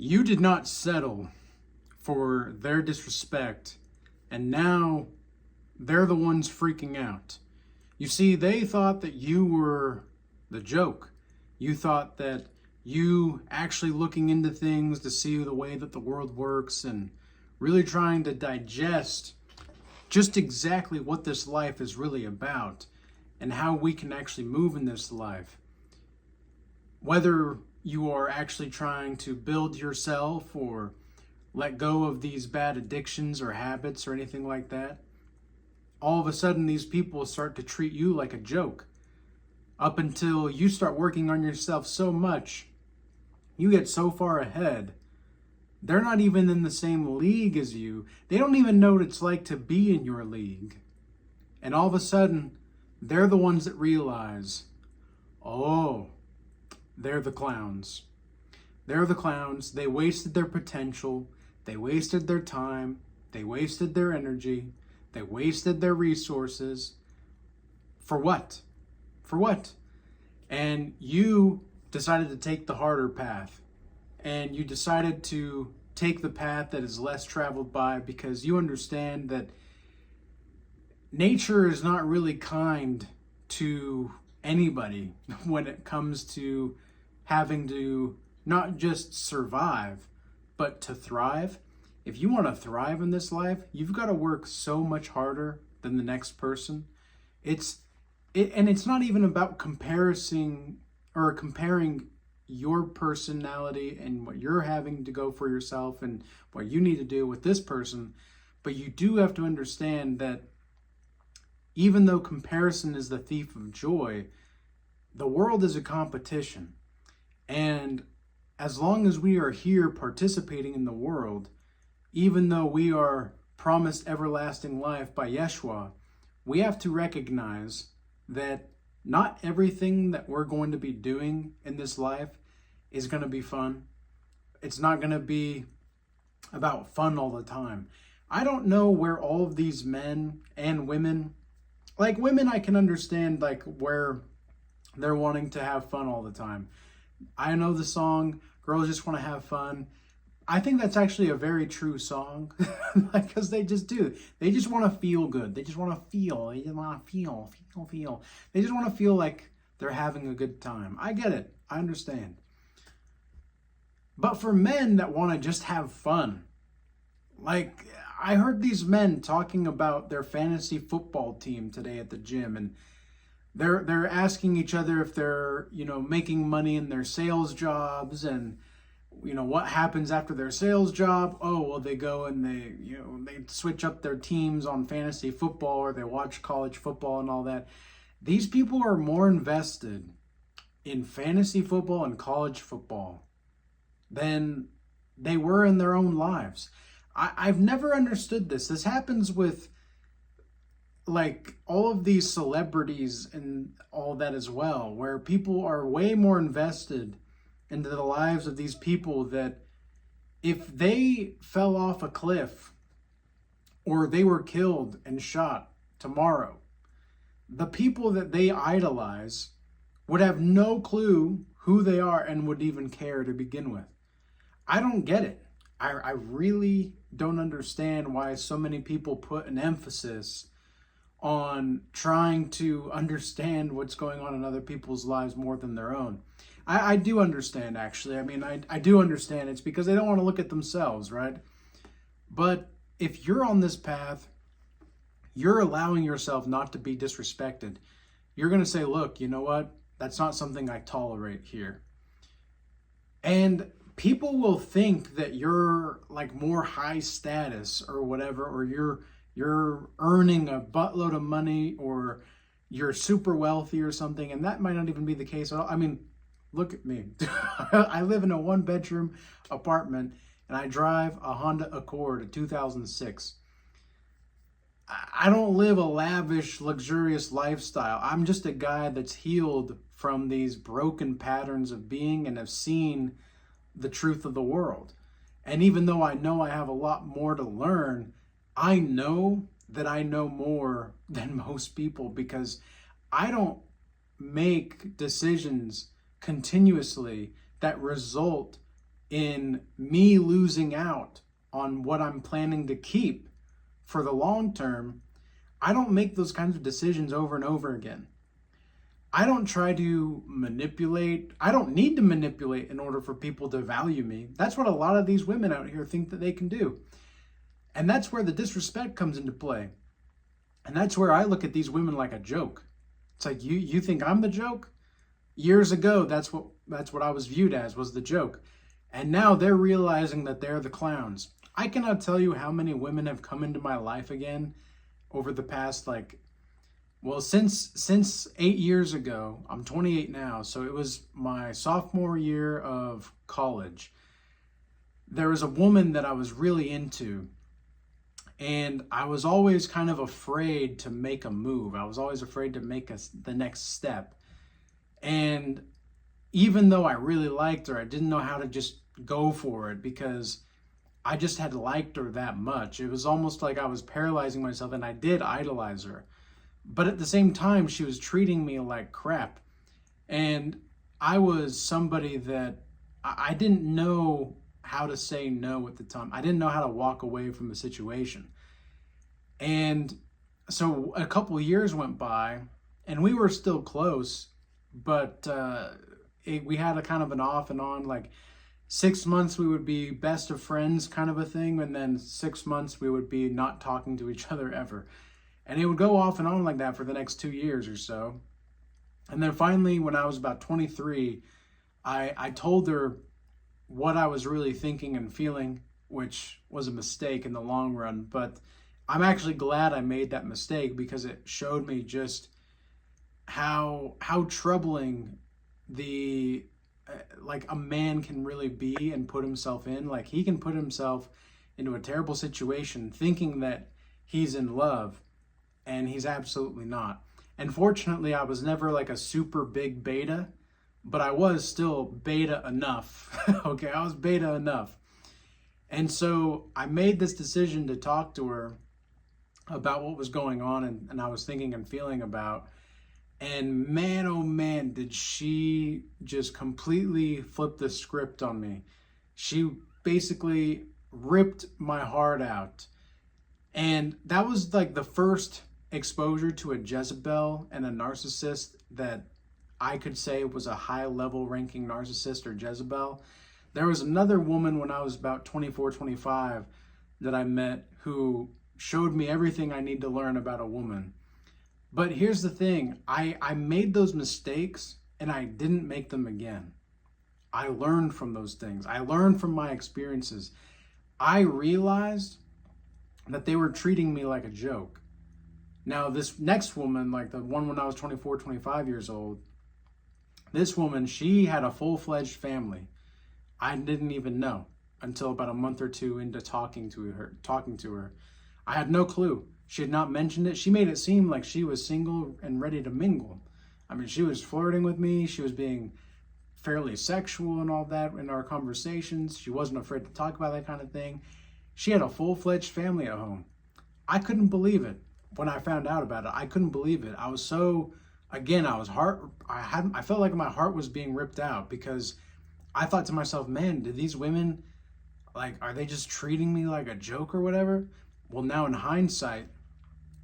You did not settle for their disrespect, and now they're the ones freaking out. You see, they thought that you were the joke. You thought that you actually looking into things to see the way that the world works and really trying to digest just exactly what this life is really about and how we can actually move in this life. Whether you are actually trying to build yourself or let go of these bad addictions or habits or anything like that, all of a sudden these people start to treat you like a joke. Up until you start working on yourself so much, you get so far ahead, they're not even in the same league as you. They don't even know what it's like to be in your league. And all of a sudden, they're the ones that realize, oh, they're the clowns. They're the clowns. They wasted their potential. They wasted their time. They wasted their energy. They wasted their resources. For what? For what? And you decided to take the harder path. And you decided to take the path that is less traveled by because you understand that nature is not really kind to anybody when it comes to having to not just survive, but to thrive. If you want to thrive in this life, you've got to work so much harder than the next person. And it's not even about comparing your personality and what you're having to go for yourself and what you need to do with this person. But you do have to understand that even though comparison is the thief of joy, the world is a competition. And as long as we are here participating in the world, even though we are promised everlasting life by Yeshua, we have to recognize that not everything that we're going to be doing in this life is going to be fun. It's not going to be about fun all the time. I don't know where all of these men and women, like women I can understand like where they're wanting to have fun all the time. I know the song, Girls Just Want to Have Fun. I think that's actually a very true song because they just do. They just want to feel good. They just want to feel. They just want to feel. They just want to feel like they're having a good time. I get it. I understand. But for men that want to just have fun, like I heard these men talking about their fantasy football team today at the gym, and they're asking each other if they're, making money in their sales jobs and what happens after their sales job. Oh, well, they go and they switch up their teams on fantasy football or they watch college football and all that. These people are more invested in fantasy football and college football than they were in their own lives. I've never understood this. This happens with like all of these celebrities and all that as well, where people are way more invested into the lives of these people that if they fell off a cliff or they were killed and shot tomorrow, the people that they idolize would have no clue who they are and would even care to begin with. I don't get it. I really don't understand why so many people put an emphasis on trying to understand what's going on in other people's lives more than their own. I do understand, actually. I mean, I do understand. It's because they don't want to look at themselves, right? But if you're on this path, you're allowing yourself not to be disrespected. You're going to say, look, you know what? That's not something I tolerate here. And people will think that you're like more high status or whatever, or you're earning a buttload of money or you're super wealthy or something. And that might not even be the case at all. I mean, look at me. I live in a 1-bedroom apartment and I drive a Honda Accord, a 2006. I don't live a lavish, luxurious lifestyle. I'm just a guy that's healed from these broken patterns of being and have seen the truth of the world. And even though I know I have a lot more to learn, I know that I know more than most people because I don't make decisions continuously that result in me losing out on what I'm planning to keep for the long term, I don't make those kinds of decisions over and over again. I don't try to manipulate. I don't need to manipulate in order for people to value me. That's what a lot of these women out here think that they can do. And that's where the disrespect comes into play. And that's where I look at these women like a joke. It's like, you think I'm the joke? Years ago, that's what I was viewed as, was the joke. And now they're realizing that they're the clowns. I cannot tell you how many women have come into my life again over the past, since 8 years ago. I'm 28 now, so it was my sophomore year of college. There was a woman that I was really into, and I was always kind of afraid to make a move. I was always afraid to make the next step. And even though I really liked her, I didn't know how to just go for it because I just had liked her that much. It was almost like I was paralyzing myself, and I did idolize her. But at the same time, she was treating me like crap. And I was somebody that I didn't know how to say no at the time. I didn't know how to walk away from the situation. And so a couple of years went by, and we were still close, but we had a kind of an off and on, 6 months we would be best of friends kind of a thing, and then 6 months we would be not talking to each other ever. And it would go off and on like that for the next 2 years or so. And then finally, when I was about 23, I told her what I was really thinking and feeling, which was a mistake in the long run. But I'm actually glad I made that mistake, because it showed me just how troubling a man can really be and put himself in. Like, he can put himself into a terrible situation thinking that he's in love, and he's absolutely not. And fortunately, I was never like a super big beta, but I was still beta enough. Okay, I was beta enough. And so I made this decision to talk to her about what was going on, and I was thinking and feeling about. And man, oh man, did she just completely flip the script on me. She basically ripped my heart out. And that was like the first exposure to a Jezebel and a narcissist that I could say was a high level ranking narcissist or Jezebel. There was another woman when I was about 24, 25 that I met who showed me everything I need to learn about a woman. But here's the thing, I made those mistakes and I didn't make them again. I learned from those things. I learned from my experiences. I realized that they were treating me like a joke. Now, this next woman, like the one when I was 24, 25 years old, this woman, she had a full-fledged family. I didn't even know until about a month or two into talking to her. I had no clue. She had not mentioned it. She made it seem like she was single and ready to mingle. I mean, she was flirting with me. She was being fairly sexual and all that in our conversations. She wasn't afraid to talk about that kind of thing. She had a full-fledged family at home. I couldn't believe it. When I found out about it, I couldn't believe it. I was so, again, I felt like my heart was being ripped out, because I thought to myself, man, do these women, are they just treating me like a joke or whatever? Well, now in hindsight,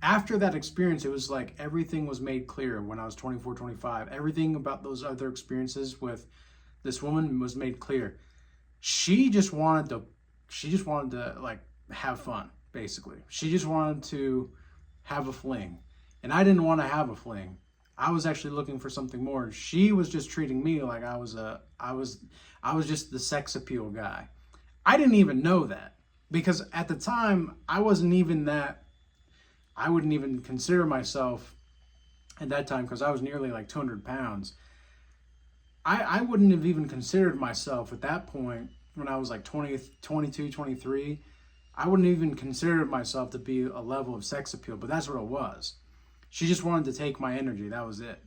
after that experience, it was like everything was made clear when I was 24, 25. Everything about those other experiences with this woman was made clear. She just wanted to have fun, basically. She just wanted to have a fling. And I didn't want to have a fling. I was actually looking for something more. She was just treating me like I was just the sex appeal guy. I didn't even know that, because at the time I wouldn't even consider myself at that time, because I was nearly 200 pounds. I wouldn't have even considered myself at that point when I was 20, 22, 23. I wouldn't even consider myself to be a level of sex appeal, but that's what it was. She just wanted to take my energy. That was it.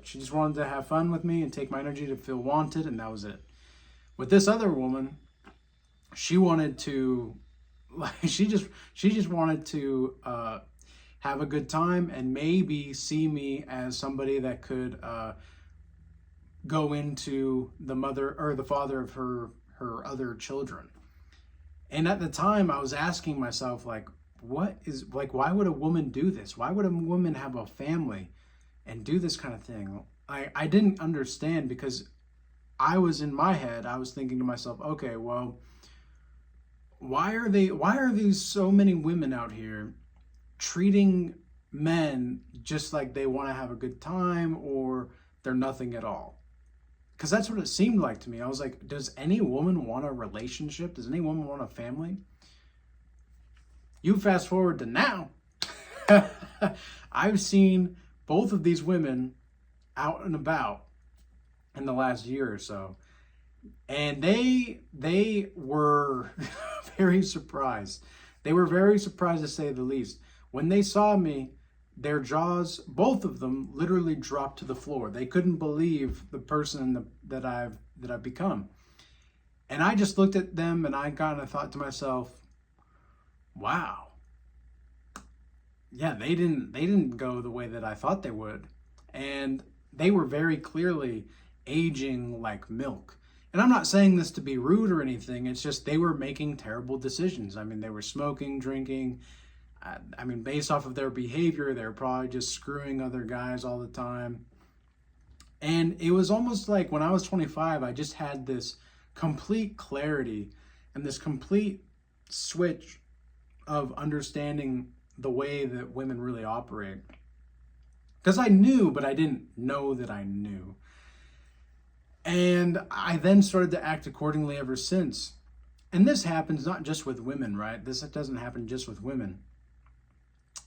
She just wanted to have fun with me and take my energy to feel wanted, and that was it. With this other woman, she wanted to, she just wanted to have a good time and maybe see me as somebody that could go into the mother or the father of her her other children. And at the time I was asking myself, like, why would a woman do this? Why would a woman have a family and do this kind of thing? I didn't understand, because I was in my head, I was thinking to myself, okay, well, why are these so many women out here treating men just like they want to have a good time, or they're nothing at all? Because that's what it seemed like to me. I was like, does any woman want a relationship? Does any woman want a family? You fast forward to now. I've seen both of these women out and about in the last year or so, and they were very surprised. They were very surprised, to say the least. When they saw me, their jaws, both of them, literally dropped to the floor. They couldn't believe the person that I've become. And I just looked at them and I kind of thought to myself, wow. Yeah, they didn't go the way that I thought they would. And they were very clearly aging like milk. And I'm not saying this to be rude or anything. It's just they were making terrible decisions. I mean, they were smoking, drinking. I mean, based off of their behavior, they were probably just screwing other guys all the time. And it was almost like when I was 25, I just had this complete clarity and this complete switch of understanding the way that women really operate. Because I knew, but I didn't know that I knew. And I then started to act accordingly ever since. And this happens not just with women, right? This doesn't happen just with women.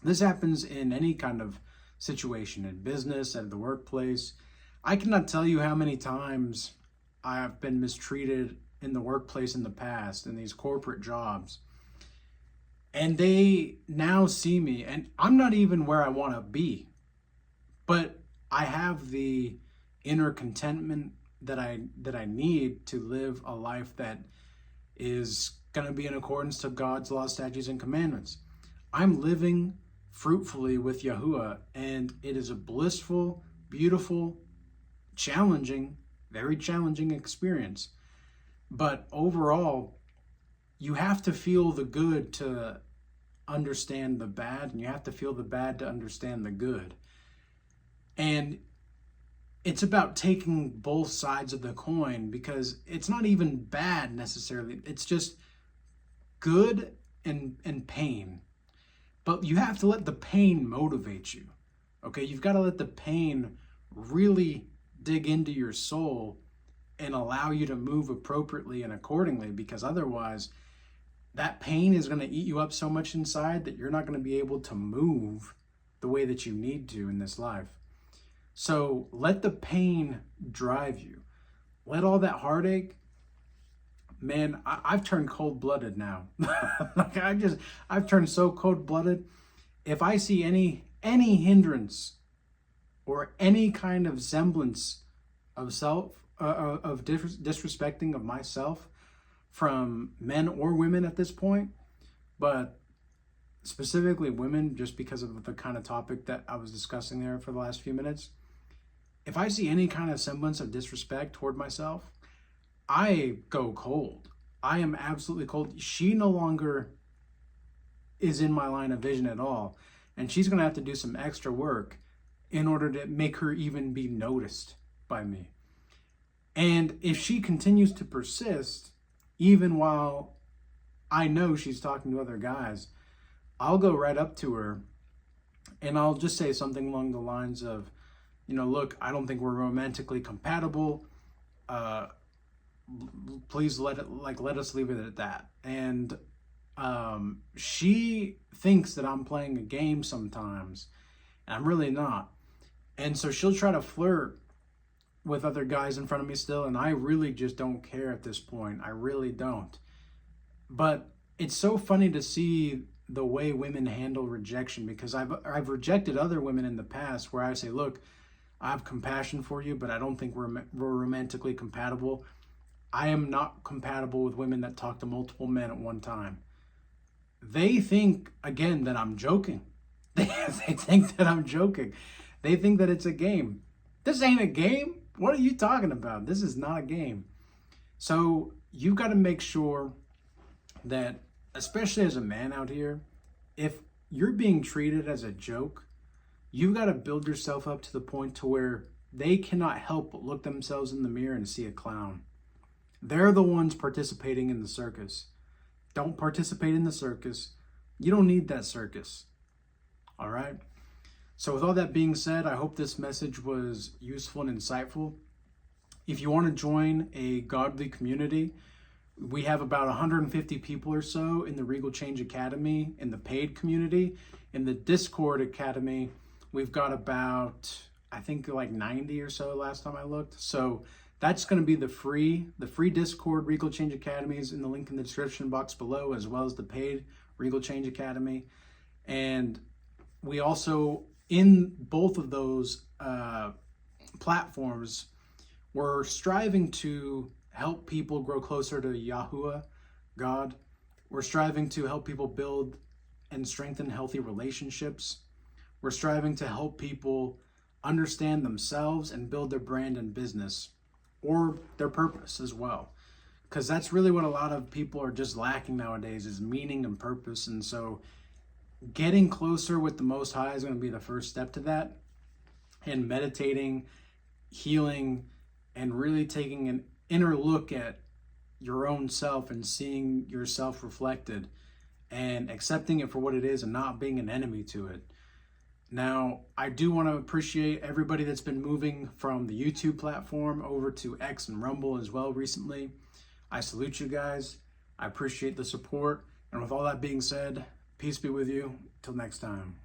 This happens in any kind of situation, in business, at the workplace. I cannot tell you how many times I have been mistreated in the workplace in the past, in these corporate jobs. And they now see me, and I'm not even where I want to be, but I have the inner contentment that I need to live a life that is going to be in accordance to God's law, statutes, and commandments. I'm living fruitfully with Yahuwah, and it is a blissful, beautiful, challenging, very challenging experience. But overall, you have to feel the good to understand the bad, and you have to feel the bad to understand the good. And it's about taking both sides of the coin, because it's not even bad necessarily. It's just good and pain. But you have to let the pain motivate you. Okay, you've got to let the pain really dig into your soul and allow you to move appropriately and accordingly, because otherwise that pain is going to eat you up so much inside that you're not going to be able to move the way that you need to in this life. So let the pain drive you. Let all that heartache, man, I've turned cold-blooded now. Like I've turned so cold-blooded. If I see any hindrance or any kind of semblance of disrespecting of myself from men or women at this point, but specifically women, just because of the kind of topic that I was discussing there for the last few minutes, if I see any kind of semblance of disrespect toward myself, I go cold. I am absolutely cold. She no longer is in my line of vision at all. And she's going to have to do some extra work in order to make her even be noticed by me. And if she continues to persist, even while I know she's talking to other guys, I'll go right up to her and I'll just say something along the lines of, look, I don't think we're romantically compatible. Please let us leave it at that. And she thinks that I'm playing a game sometimes, and I'm really not. And so she'll try to flirt with other guys in front of me still, and I really just don't care at this point. I really don't. But it's so funny to see the way women handle rejection, because I've rejected other women in the past where I say, look, I have compassion for you, but I don't think we're romantically compatible. I am not compatible with women that talk to multiple men at one time. They think, again, that I'm joking. They think that I'm joking. They think that it's a game. This ain't a game. What are you talking about? This is not a game. So you've got to make sure that, especially as a man out here, if you're being treated as a joke, you've got to build yourself up to the point to where they cannot help but look themselves in the mirror and see a clown. They're the ones participating in the circus. Don't participate in the circus. You don't need that circus. All right? So with all that being said, I hope this message was useful and insightful. If you want to join a godly community, we have about 150 people or so in the Regal Change Academy in the paid community. In the Discord Academy, we've got about, I think, like 90 or so last time I looked. So that's going to be the free Discord Regal Change Academy is in the link in the description box below, as well as the paid Regal Change Academy. And we also, in both of those platforms, we're striving to help people grow closer to Yahuwah, God. We're striving to help people build and strengthen healthy relationships. We're striving to help people understand themselves and build their brand and business, or their purpose as well. Because that's really what a lot of people are just lacking nowadays, is meaning and purpose. And so getting closer with the Most High is going to be the first step to that. And meditating, healing, and really taking an inner look at your own self and seeing yourself reflected and accepting it for what it is and not being an enemy to it. Now, I do want to appreciate everybody that's been moving from the YouTube platform over to X and Rumble as well recently. I salute you guys. I appreciate the support. And with all that being said, peace be with you. Till next time.